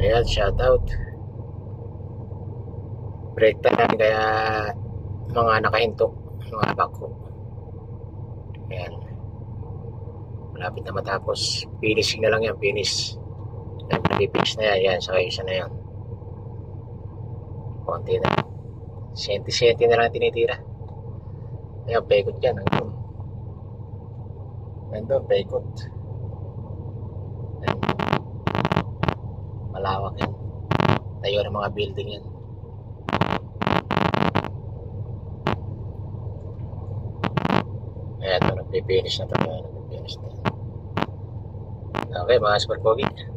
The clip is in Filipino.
Ayan, shoutout. Break time kaya mga nakahinto, mga bako. Ayan. Malapit na matapos. Finishing na lang yan, finish. Finish na yan, yan. Saka isa na yan. Konti na. Senti-senti na lang tinitira. Ayan, paikot yan. Nandun, paikot. Ayan. Malawak yan. Tayo ng mga building yan. Ayan, ito, nagpipinish na ito. Nagpipinish na. Okay, mga super pogi.